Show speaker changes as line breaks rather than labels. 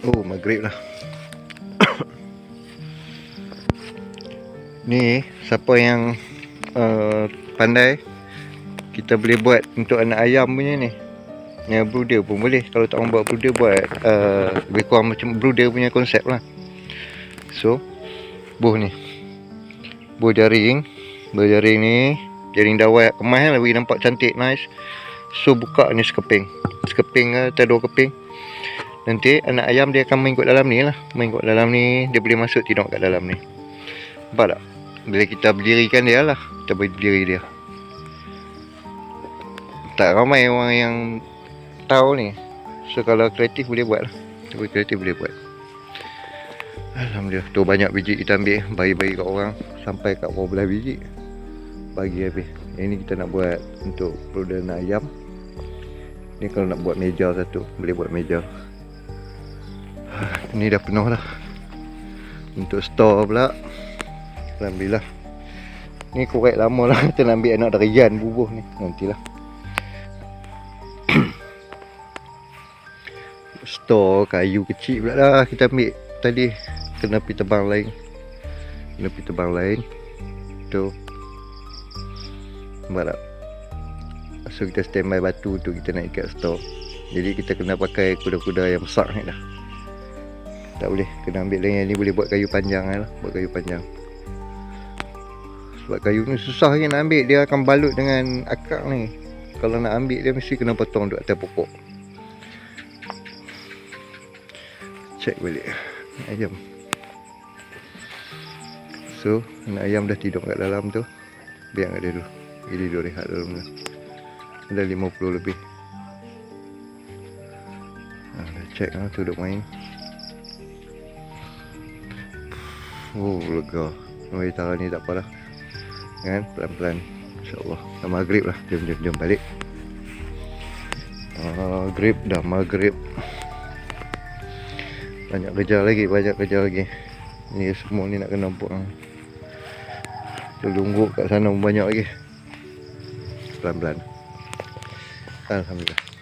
Oh, maghrib lah. Ni siapa yang pandai, kita boleh buat untuk anak ayam punya ni. Yang brooder pun boleh. Kalau tak mahu buat brooder, buat lebih kurang macam brooder punya konsep lah. So buh ni, buh jaring. Buh jaring ni, jaring dawai kemas lah, bagi nampak cantik, nice. So buka ni sekeping atau 2 keping. Nanti anak ayam dia akan main kat dalam ni lah. Main kat dalam ni, dia boleh masuk tidur kat dalam ni. Nampak tak? Bila kita berdirikan dia lah, kita berdiri dia. Tak ramai orang yang tahu ni. So kalau kreatif boleh buat lah. Cuba kreatif boleh buat. Alhamdulillah. Tu banyak biji kita ambil, bagi-bagi kat orang. Sampai kat berapa belas biji, bagi habis. Yang ni kita nak buat untuk brooder anak ayam. Ni kalau nak buat meja satu, boleh buat meja. Ni dah penuh dah. Untuk store pula, alhamdulillah. Ni korek lama lah. Kita nak ambil anak darian bubuh ni. Nantilah. Store kayu kecil pula dah kita ambil tadi. Kena pergi tebang lain. Tu. Nampak tak? So kita standby batu tu, kita nak ikat store. Jadi kita kena pakai kuda-kuda yang besar ni dah. Tak boleh, kena ambil yang ni boleh buat kayu panjang lah. Buat kayu panjang. Sebab kayu ni susah je nak ambil. Dia akan balut dengan akar ni. Kalau nak ambil dia mesti kena potong duduk atas pokok. Check balik ayam. So anak ayam dah tidur kat dalam tu. Biar kat dia dulu. Jadi dia rehat dalam tu. Ada 50 lebih. Dah check lah tu duduk main. Oh, lega. Mari taruh ni tak apa dah. Kan? Pelan-pelan. InsyaAllah. Dah maghrib lah. Jom balik. Maghrib. Banyak kerja lagi. Ni semua ni nak kena buat. Tunggu kat sana banyak lagi. Pelan-pelan. Alhamdulillah.